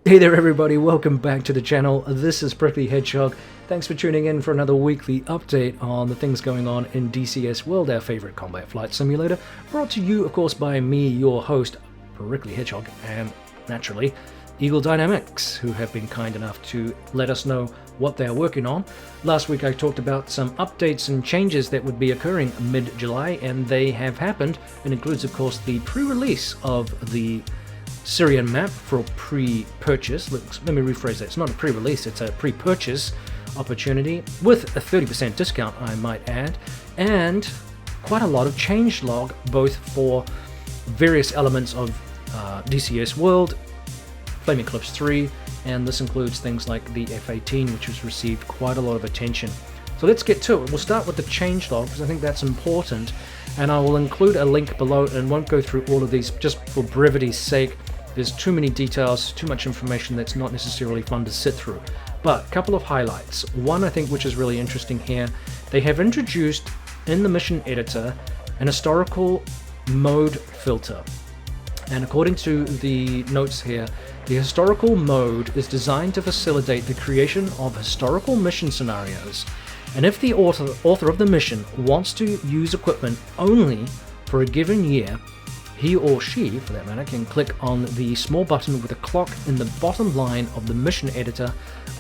Hey there everybody, welcome back to the channel. This is Prickly Hedgehog. Thanks for tuning in for another weekly update on the things going on in DCS World, our favorite combat flight simulator. Brought to you, of course, by me, your host, Prickly Hedgehog, and naturally, Eagle Dynamics, who have been kind enough to let us know what they're working on. Last week I talked about some updates and changes that would be occurring mid-July, and they have happened. It includes, of course, the pre-release of the Syrian Map for pre-purchase. Let me rephrase that. It's not a pre-release, it's a pre-purchase opportunity with a 30% discount, I might add, and quite a lot of changelog, both for various elements of DCS World, Flame Eclipse 3, and this includes things like the F-18, which has received quite a lot of attention. So let's get to it. We'll start with the changelog because I think that's important, and I will include a link below and won't go through all of these just for brevity's sake. There's too many details, too much information that's not necessarily fun to sit through. But a couple of highlights. One, I think, which is really interesting here, they have introduced in the mission editor an historical mode filter. And according to the notes here, the historical mode is designed to facilitate the creation of historical mission scenarios. And if the author of the mission wants to use equipment only for a given year, he or she, for that matter, can click on the small button with a clock in the bottom line of the mission editor,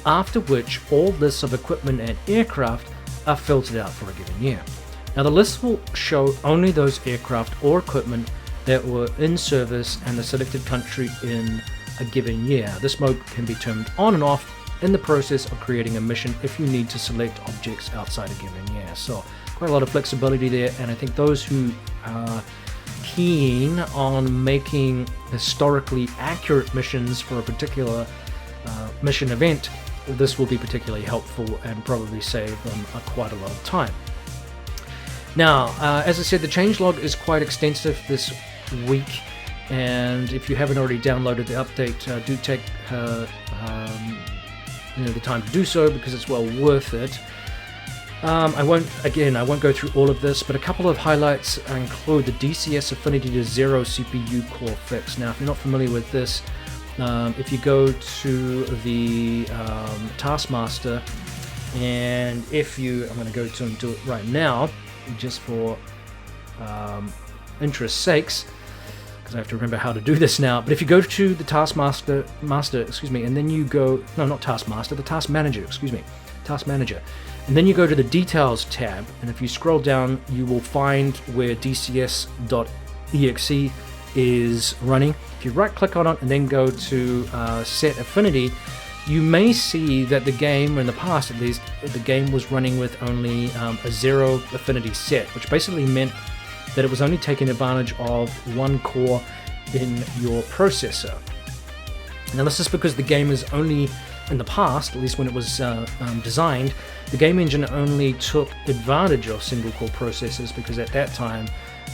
after which all lists of equipment and aircraft are filtered out for a given year. Now the list will show only those aircraft or equipment that were in service and the selected country in a given year. This mode can be turned on and off in the process of creating a mission if you need to select objects outside a given year. So quite a lot of flexibility there, and I think those who are keen on making historically accurate missions for a particular mission event, this will be particularly helpful and probably save them quite a lot of time. Now, as I said, the changelog is quite extensive this week, and if you haven't already downloaded the update, do take the time to do so because it's well worth it. I won't go through all of this, but a couple of highlights include the DCS Affinity to Zero CPU core fix. Now, if you're not familiar with this, if you go to the Taskmaster, and I'm going to go to and do it right now, just for interest's sakes, because I have to remember how to do this now. But if you go to the Taskmaster, and then you go, no, not Taskmaster, the Task Manager, Task Manager. And then you go to the Details tab, and if you scroll down, you will find where DCS.exe is running. If you right-click on it and then go to Set Affinity, you may see that the game, or in the past at least, the game was running with only a zero affinity set, which basically meant that it was only taking advantage of one core in your processor. Now this is because the game is only, in the past, at least when it was designed, the game engine only took advantage of single-core processors because at that time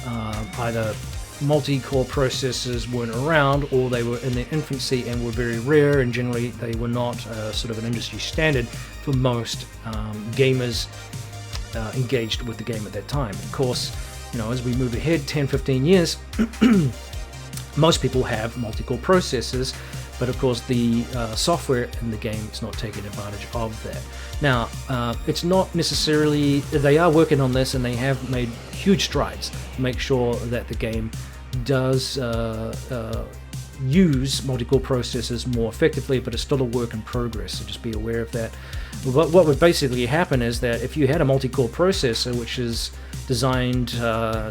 either multi-core processors weren't around or they were in their infancy and were very rare, and generally they were not sort of an industry standard for most gamers engaged with the game at that time. Of course, as we move ahead 10-15 years, most people have multi-core processors, but of course the software in the game is not taking advantage of that. Now, it's not necessarily, they are working on this and they have made huge strides to make sure that the game does use multi-core processors more effectively, but it's still a work in progress, so just be aware of that. What would basically happen is that if you had a multi-core processor which is designed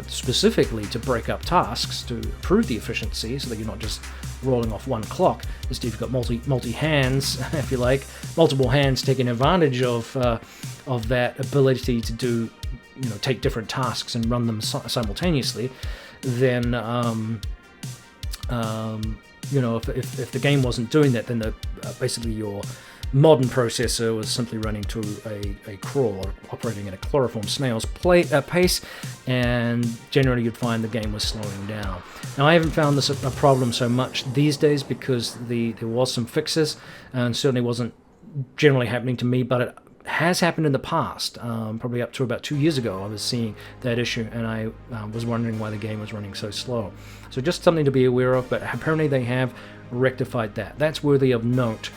specifically to break up tasks to improve the efficiency so that you're not just rolling off one clock, instead you've got multi hands, if you like, multiple hands taking advantage of that ability to do, take different tasks and run them simultaneously, then if the game wasn't doing that, then basically your modern processor was simply running to a crawl or operating at a chloroform snail's pace, and generally you'd find the game was slowing down. Now, I haven't found this a problem so much these days because there was some fixes, and certainly wasn't generally happening to me, but it has happened in the past. Probably up to about 2 years ago I was seeing that issue, and I was wondering why the game was running so slow. So just something to be aware of, but apparently they have rectified that. That's worthy of note.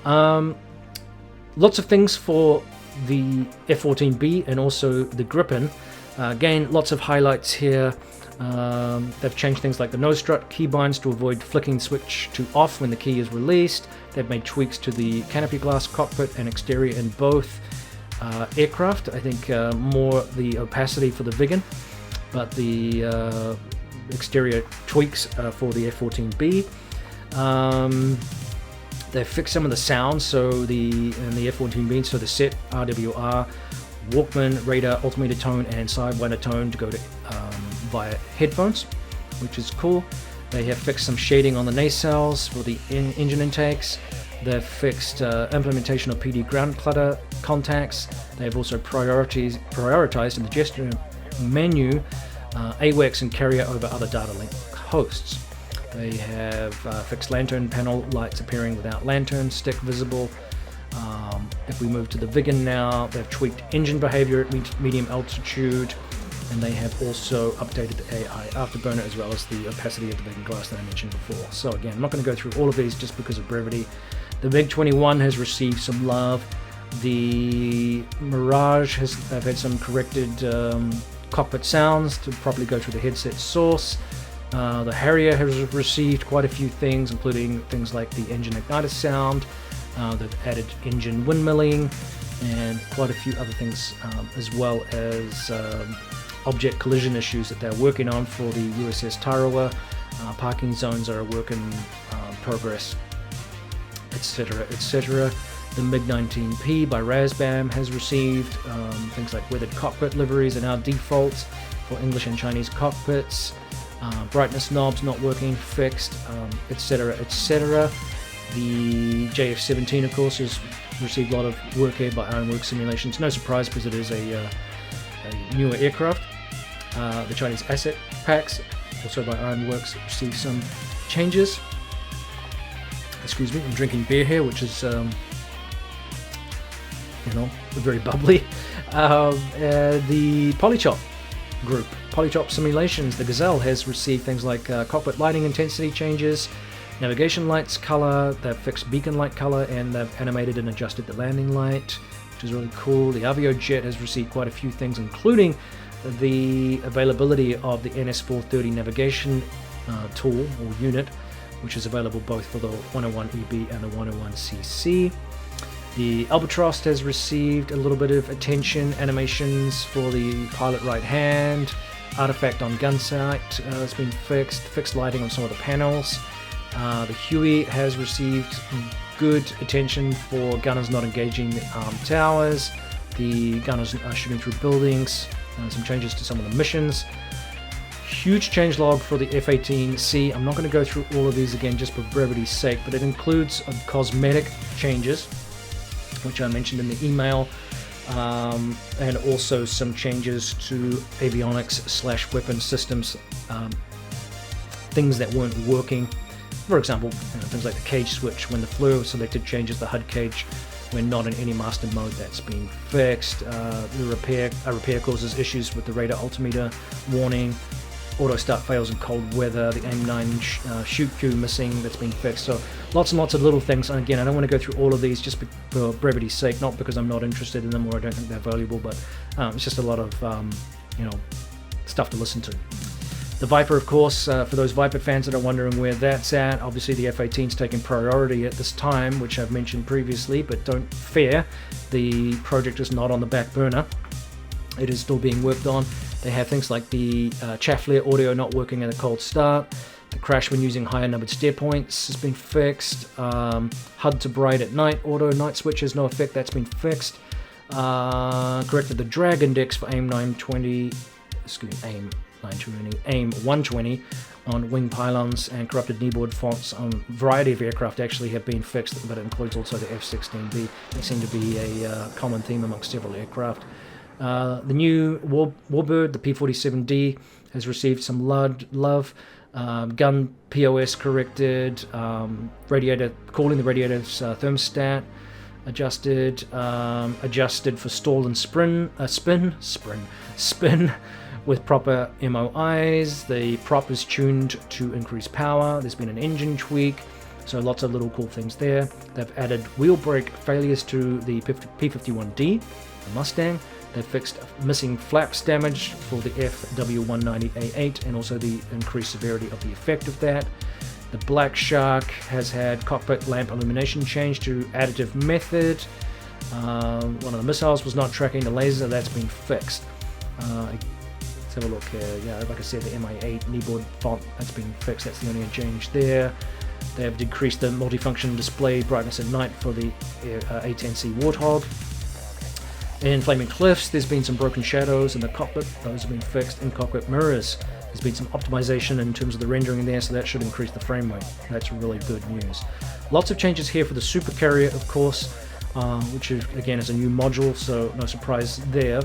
Lots of things for the F-14B and also the Gripen. Again, lots of highlights here. They've changed things like the nose strut keybinds to avoid flicking switch to off when the key is released. They've made tweaks to the canopy glass, cockpit and exterior in both aircraft. I think more the opacity for the Viggen, but the exterior tweaks for the F-14B. They've fixed some of the sounds, so in the F-14B, so the set, RWR, Walkman, radar, altimeter tone, and sidewinder tone to go to via headphones, which is cool. They have fixed some shading on the nacelles for the engine intakes. They've fixed implementation of PD ground clutter contacts. They've also prioritized in the gesture menu AWACS and carrier over other data link hosts. They have fixed lantern panel lights appearing without lantern stick visible. If we move to the Viggen now, they've tweaked engine behavior at medium altitude, and they have also updated the AI afterburner as well as the opacity of the Viggen glass that I mentioned before. So again, I'm not going to go through all of these just because of brevity. The MiG-21 has received some love. The Mirage they've had some corrected cockpit sounds to properly go through the headset source. The Harrier has received quite a few things, including things like the engine igniter sound. They've added engine windmilling and quite a few other things, as well as object collision issues that they're working on for the USS Tarawa. Parking zones are a work in progress, etc., etc. The MiG-19P by Razbam has received things like weathered cockpit liveries and now defaults for English and Chinese cockpits. Brightness knobs not working, fixed, etc., etc. The JF-17, of course, has received a lot of work here by Ironworks Simulations. No surprise because it is a newer aircraft. The Chinese asset packs, also by Ironworks, received some changes. Excuse me, I'm drinking beer here, which is, very bubbly. The Polychop group, Polychop Simulations, the Gazelle has received things like cockpit lighting intensity changes, navigation lights color, they've fixed beacon light color, and they've animated and adjusted the landing light, which is really cool. The Aviojet has received quite a few things, including the availability of the NS430 navigation tool or unit, which is available both for the 101EB and the 101CC. The Albatross has received a little bit of attention, animations for the pilot right hand, artifact on gun sight has been fixed lighting on some of the panels. The Huey has received good attention for gunners not engaging the armed towers. The gunners are shooting through buildings, some changes to some of the missions. Huge changelog for the F-18C. I'm not going to go through all of these again just for brevity's sake, but it includes cosmetic changes, which I mentioned in the email, and also some changes to avionics/weapon systems, things that weren't working. For example, things like the cage switch. When the FLIR selected changes the HUD cage when not in any master mode, that's been fixed. A repair causes issues with the radar altimeter warning. Auto start fails in cold weather. The AIM-9 shoot queue missing, that's been fixed. So lots and lots of little things. And again, I don't want to go through all of these just for brevity's sake, not because I'm not interested in them or I don't think they're valuable, but it's just a lot of stuff to listen to. The Viper, of course, for those Viper fans that are wondering where that's at, obviously the F-18's taking priority at this time, which I've mentioned previously, but don't fear, the project is not on the back burner. It is still being worked on. They have things like the chaff flare audio not working at a cold start. The crash when using higher numbered steer points has been fixed. HUD to bright at night, auto night switch has no effect, that's been fixed. Corrected the drag index for AIM-120 on wing pylons, and corrupted kneeboard fonts on a variety of aircraft actually have been fixed, but it includes also the F-16B. They seem to be a common theme amongst several aircraft. The new Warbird, the P-47D, has received some love. Gun POS corrected, radiator cooling, the radiator's thermostat adjusted, adjusted for stall and spin with proper MOIs. The prop is tuned to increase power. There's been an engine tweak. So lots of little cool things there. They've added wheel brake failures to the P51D, the Mustang. They've fixed missing flaps damage for the FW190A8 and also the increased severity of the effect of that. The Black Shark has had cockpit lamp illumination changed to additive method. One of the missiles was not tracking the laser. That's been fixed. Let's have a look here. Yeah, like I said, the MI8 kneeboard font, that's been fixed. That's the only change there. They have decreased the multifunction display brightness at night for the A10C Warthog. In Flaming Cliffs, there's been some broken shadows in the cockpit. Those have been fixed. In cockpit mirrors, there's been some optimization in terms of the rendering there, so that should increase the frame rate. That's really good news. Lots of changes here for the Super Carrier, of course, which is, again, is a new module, so no surprise there.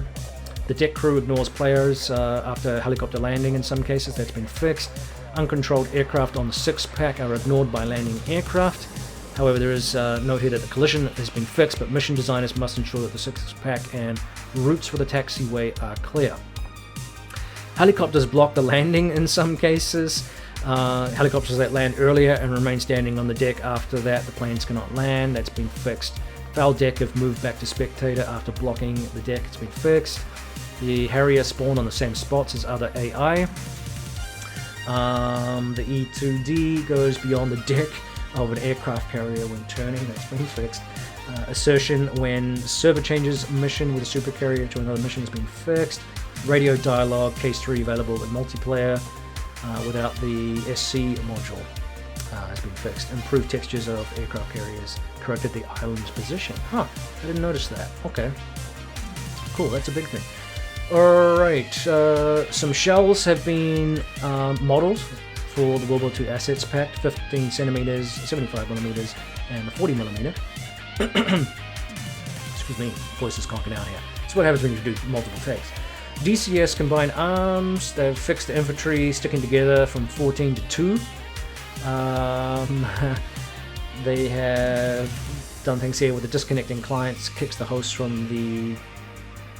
The deck crew ignores players after helicopter landing in some cases. That's been fixed. Uncontrolled aircraft on the 6-pack are ignored by landing aircraft. However, there is note here that the collision has been fixed, but mission designers must ensure that the 6-pack and routes for the taxiway are clear. Helicopters block the landing in some cases. Helicopters that land earlier and remain standing on the deck after that, the planes cannot land. That's been fixed. Foul deck have moved back to spectator after blocking the deck. It's been fixed. The Harrier spawn on the same spots as other AI. The E2D goes beyond the deck of an aircraft carrier when turning. That's been fixed. Assertion when server changes mission with a super carrier to another mission has been fixed. Radio dialogue, case 3 available in multiplayer without the SC module has been fixed. Improved textures of aircraft carriers, corrected the island's position. Huh, I didn't notice that. Okay, cool, that's a big thing. Alright, some shells have been modeled for the World War II Assets Pack, 15 centimeters, 75 millimeters, and 40 millimeter. Excuse me, voice is conking out here. That's what happens when you do multiple takes. DCS combined arms, they've fixed the infantry sticking together from 14 to 2. They have done things here with the disconnecting clients, kicks the host from the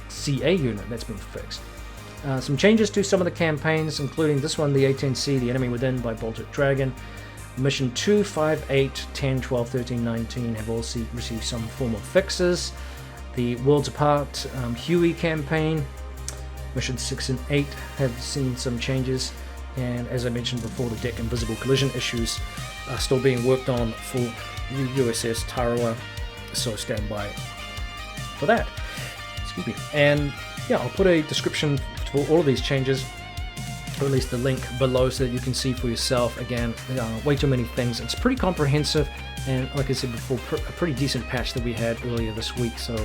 CA unit. That's been fixed. Some changes to some of the campaigns, including this one, the A10C, The Enemy Within by Baltic Dragon. Mission 2, 5, 8, 10, 12, 13, 19 have all received some form of fixes. The Worlds Apart Huey campaign, Mission 6 and 8 have seen some changes. And as I mentioned before, the deck invisible collision issues are still being worked on for USS Tarawa, so stand by for that. Excuse me. And yeah, I'll put a description for all of these changes, or at least the link below, so that you can see for yourself. Again, way too many things. It's pretty comprehensive, and like I said before, a pretty decent patch that we had earlier this week. So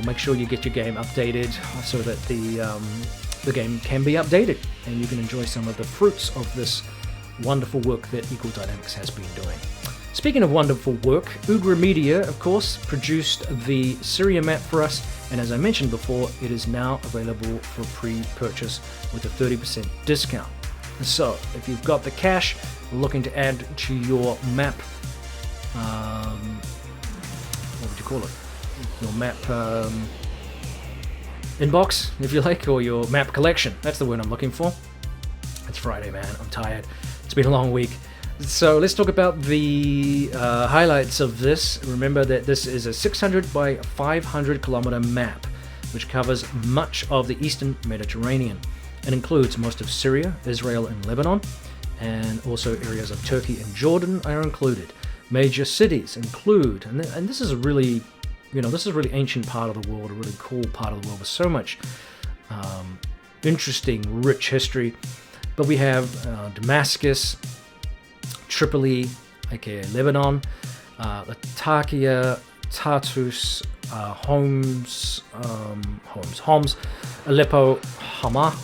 make sure you get your game updated so that the game can be updated and you can enjoy some of the fruits of this wonderful work that Equal Dynamics has been doing. Speaking of wonderful work, Ugra Media, of course, produced the Syria Map for us, and as I mentioned before, it is now available for pre-purchase with a 30% discount. So, if you've got the cash, looking to add to your map, what would you call it? Your map inbox, if you like, or your map collection. That's the word I'm looking for. It's Friday, man. I'm tired. It's been a long week. So let's talk about the highlights of this. Remember that this is a 600 by 500 kilometer map, which covers much of the eastern Mediterranean. It includes most of Syria, Israel, and Lebanon, and also areas of Turkey and Jordan are included. Major cities include, and this is a really, this is a really ancient part of the world, a really cool part of the world with so much interesting, rich history. But we have Damascus, Tripoli, aka Lebanon, Latakia, Tartus, Homs, Aleppo, Hama,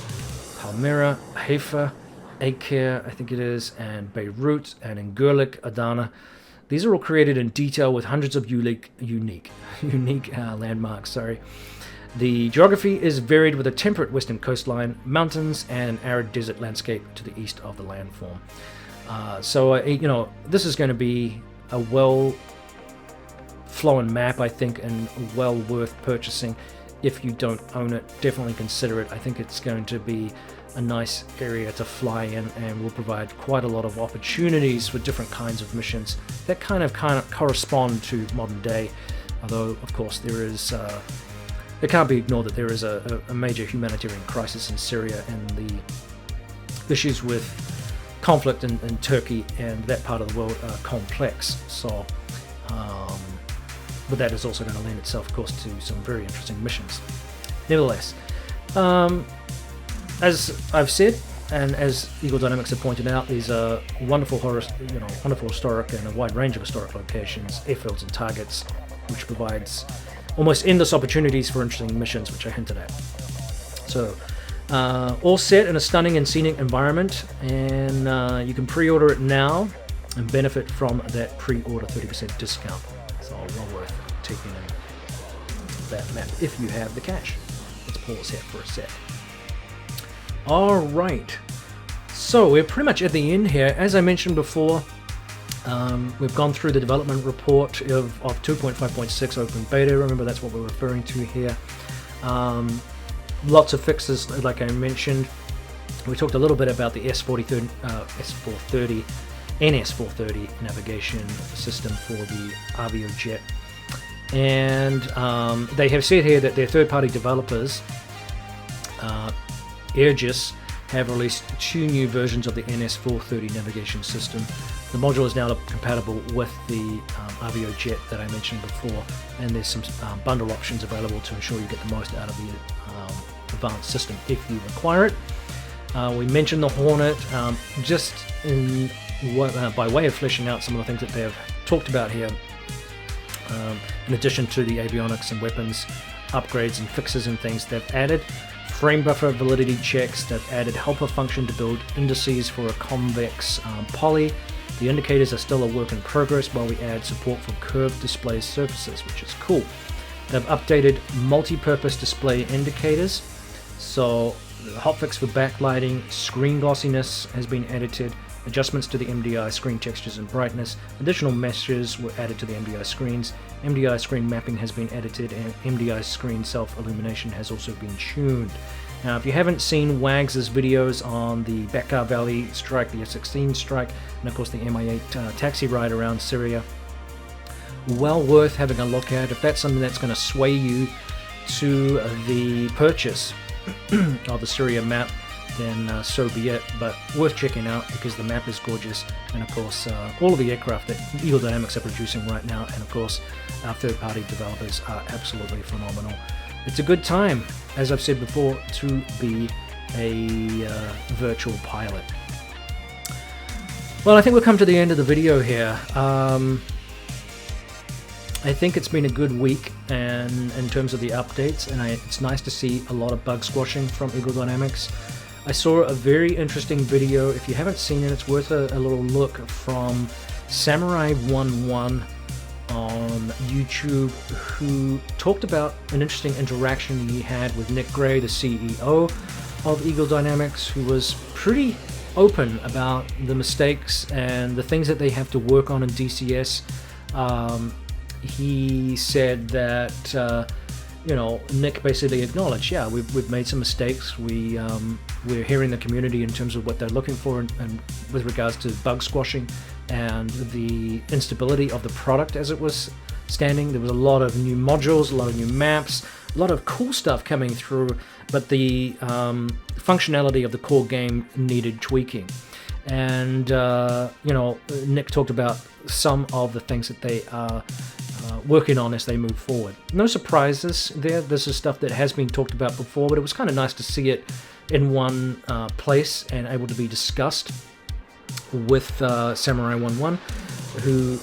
Palmyra, Haifa, Acre, I think it is, and Beirut, and Incirlik, Adana. These are all created in detail with hundreds of unique landmarks. The geography is varied with a temperate western coastline, mountains, and an arid desert landscape to the east of the landform. This is going to be a well-flown map, I think, and well worth purchasing. If you don't own it, definitely consider it. I think it's going to be a nice area to fly in, and will provide quite a lot of opportunities for different kinds of missions that kind of correspond to modern day. Although, of course, it can't be ignored that there is a major humanitarian crisis in Syria, and the issues with conflict in Turkey and that part of the world are complex. So, but that is also going to lend itself, of course, to some very interesting missions. Nevertheless, as I've said, and as Eagle Dynamics have pointed out, these are wonderful historic and a wide range of historic locations, airfields, and targets, which provides almost endless opportunities for interesting missions, which I hinted at. So, all set in a stunning and scenic environment, and you can pre-order it now and benefit from that pre-order 30% discount. So, well worth taking in that map if you have the cash. Let's pause here for a sec. Alright, so we're pretty much at the end here. As I mentioned before, we've gone through the development report of 2.5.6 open beta. Remember, that's what we're referring to here. Lots of fixes, like I mentioned. We talked a little bit about the S430 and S430 navigation system for the Aviojet. And they have said here that their third-party developers, Aegis, have released 2 new versions of the NS430 navigation system. The module is now compatible with the Aviojet that I mentioned before, and there's some bundle options available to ensure you get the most out of the advanced system if you require it. We mentioned the Hornet, just by way of fleshing out some of the things that they have talked about here. In addition to the avionics and weapons upgrades and fixes and things, they've added frame buffer validity checks. They've added helper function to build indices for a convex poly. The indicators are still a work in progress while we add support for curved display surfaces, which is cool. They've updated multi-purpose display indicators. So the hotfix for backlighting, screen glossiness has been edited, adjustments to the MDI screen textures and brightness, additional meshes were added to the MDI screens, MDI screen mapping has been edited, and MDI screen self-illumination has also been tuned. Now, if you haven't seen Wags' videos on the Bekaa Valley strike, the F-16 strike, and of course the Mi-8 taxi ride around Syria, well worth having a look at. If that's something that's going to sway you to the purchase of the Syria Map, then so be it, but worth checking out because the map is gorgeous, and of course all of the aircraft that Eagle Dynamics are producing right now, and of course our third-party developers are absolutely phenomenal. It's a good time, as I've said before, to be a virtual pilot. Well, I think we've come to the end of the video here. I think it's been a good week, and in terms of the updates, and it's nice to see a lot of bug squashing from Eagle Dynamics. I saw a very interesting video. If you haven't seen it, it's worth a little look, from Samurai11 on YouTube, who talked about an interesting interaction he had with Nick Gray, the CEO of Eagle Dynamics, who was pretty open about the mistakes and the things that they have to work on in DCS. He said that Nick basically acknowledged, yeah, we've made some mistakes. We're hearing the community in terms of what they're looking for, and with regards to bug squashing and the instability of the product as it was standing. There was a lot of new modules, a lot of new maps, a lot of cool stuff coming through, but the functionality of the core game needed tweaking. And Nick talked about some of the things that they are working on as they move forward. No surprises there. This is stuff that has been talked about before, but it was kind of nice to see it in one place and able to be discussed with Samurai11, who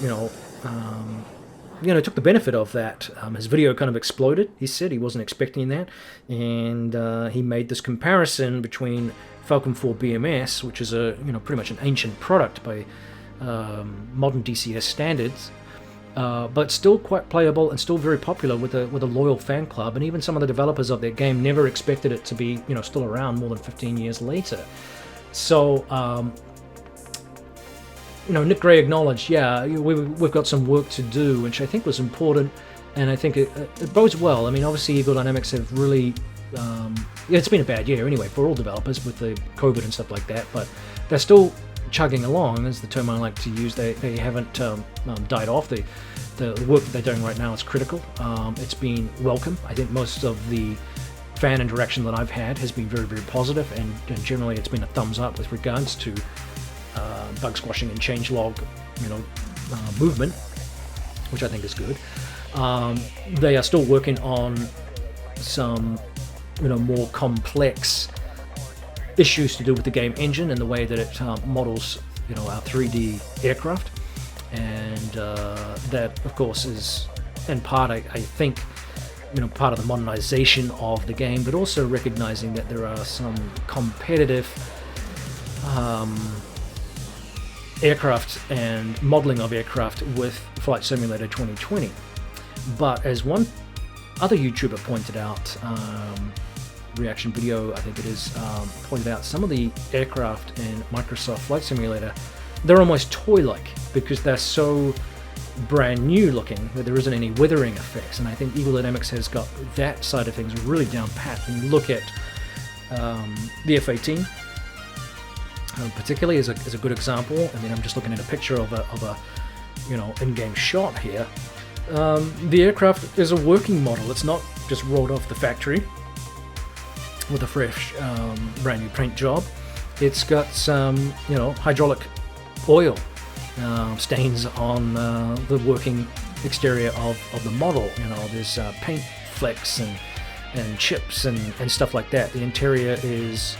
took the benefit of that. His video kind of exploded. He said he wasn't expecting that, and he made this comparison between Falcon 4 BMS, which is pretty much an ancient product by modern DCS standards, but still quite playable and still very popular with a loyal fan club. And even some of the developers of that game never expected it to be still around more than 15 years later. So Nick Gray acknowledged, yeah, we've got some work to do, which I think was important, and I think it bodes well. I mean, obviously Eagle Dynamics have really Yeah, it's been a bad year anyway for all developers with the COVID and stuff like that, but they're still chugging along, is the term I like to use. They haven't died off. The work that they're doing right now is critical. It's been welcome. I think most of the fan interaction that I've had has been very, very positive, and generally it's been a thumbs up with regards to bug squashing and changelog, movement, which I think is good. They are still working on some, more complex issues to do with the game engine and the way that it models, our 3D aircraft, and that, of course, is in part, I think, part of the modernization of the game, but also recognizing that there are some competitive aircraft and modeling of aircraft with Flight Simulator 2020. But as one other YouTuber pointed out, reaction video, I think it is, pointed out, some of the aircraft in Microsoft Flight Simulator, they're almost toy-like because they're so brand new looking that there isn't any withering effects. And I think Eagle Dynamics has got that side of things really down pat. When you look at the F-18, particularly, is a good example. I mean, I'm just looking at a picture of a in-game shot here. The aircraft is a working model. It's not just rolled off the factory with a fresh, brand new paint job. It's got some, hydraulic oil stains on the working exterior of the model. There's paint flecks and chips and stuff like that. The interior is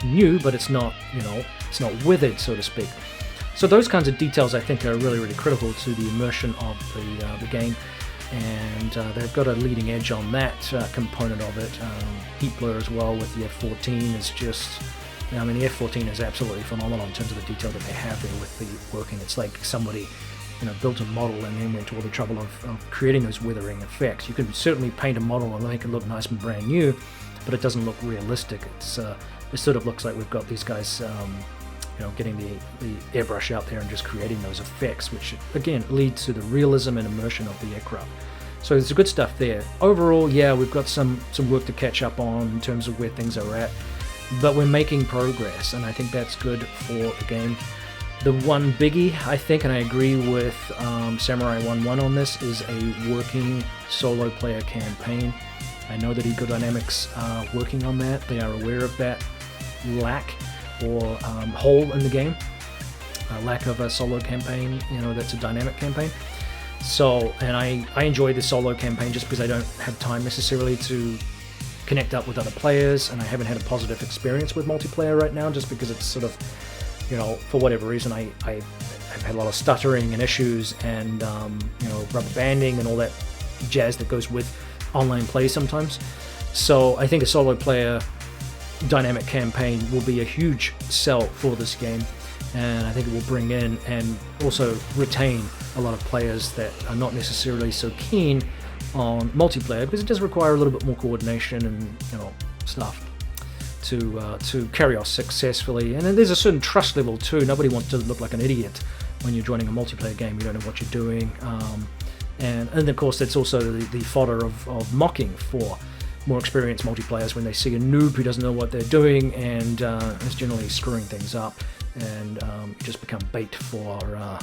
new, but it's not, it's not withered, so to speak. So those kinds of details, I think, are really, really critical to the immersion of the game, and they've got a leading edge on that component of it. Heat blur as well with the F-14 is just, the F-14 is absolutely phenomenal in terms of the detail that they have there with the working. It's like somebody, built a model and then went to all the trouble of creating those withering effects. You can certainly paint a model and make it look nice and brand new, but it doesn't look realistic. It sort of looks like we've got these guys, getting the airbrush out there and just creating those effects, which again leads to the realism and immersion of the aircraft. So there's good stuff there. Overall, yeah, we've got some work to catch up on in terms of where things are at, but we're making progress, and I think that's good for the game. The one biggie, I think, and I agree with Samurai 1-1 on this, is a working solo player campaign. I know that Eagle Dynamics are working on that. They are aware of that lack or hole in the game, lack of a solo campaign, that's a dynamic campaign. So, and I enjoy the solo campaign just because I don't have time necessarily to connect up with other players, and I haven't had a positive experience with multiplayer right now just because it's sort of, for whatever reason, I've had a lot of stuttering and issues and, rubber banding and all that jazz that goes with online play sometimes. So I think a solo player dynamic campaign will be a huge sell for this game, and I think it will bring in and also retain a lot of players that are not necessarily so keen on multiplayer, because it does require a little bit more coordination and stuff to carry off successfully. And then there's a certain trust level too. Nobody wants to look like an idiot when you're joining a multiplayer game. You don't know what you're doing, and of course that's also the fodder of mocking for more experienced multiplayers when they see a noob who doesn't know what they're doing and is generally screwing things up, and just become bait for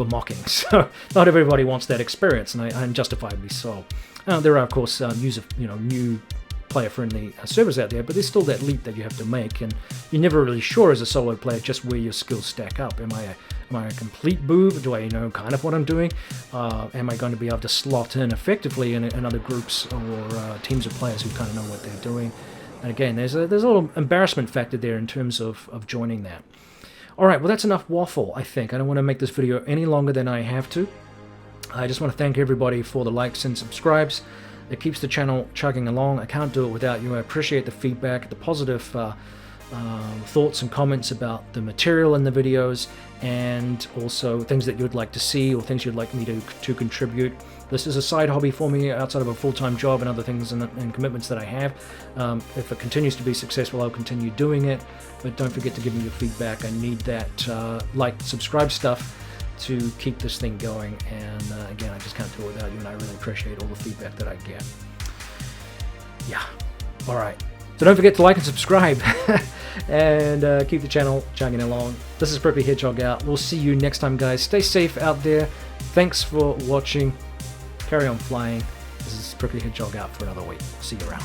mocking. So not everybody wants that experience, and justifiably so. There are, of course, new player-friendly servers out there, but there's still that leap that you have to make, and you're never really sure as a solo player just where your skills stack up. Am I a complete boob? Do I know kind of what I'm doing? Am I going to be able to slot in effectively in other groups or teams of players who kind of know what they're doing? And again, there's a little embarrassment factor there in terms of joining that. Alright, well that's enough waffle, I think. I don't want to make this video any longer than I have to. I just want to thank everybody for the likes and subscribes. It keeps the channel chugging along. I can't do it without you. I appreciate the feedback, the positive thoughts and comments about the material in the videos, and also things that you'd like to see or things you'd like me to contribute. This is a side hobby for me outside of a full-time job and other things and commitments that I have. If it continues to be successful, I'll continue doing it, but don't forget to give me your feedback. I need that like, subscribe stuff to keep this thing going, and again, I just can't do it without you, and I really appreciate all the feedback that I get. Yeah. Alright, so don't forget to like and subscribe, and keep the channel chugging along. This is Prickly Hedgehog out. We'll see you next time, guys. Stay safe out there. Thanks for watching. Carry on flying. This is Prickly Hedgehog out for another week. See you around.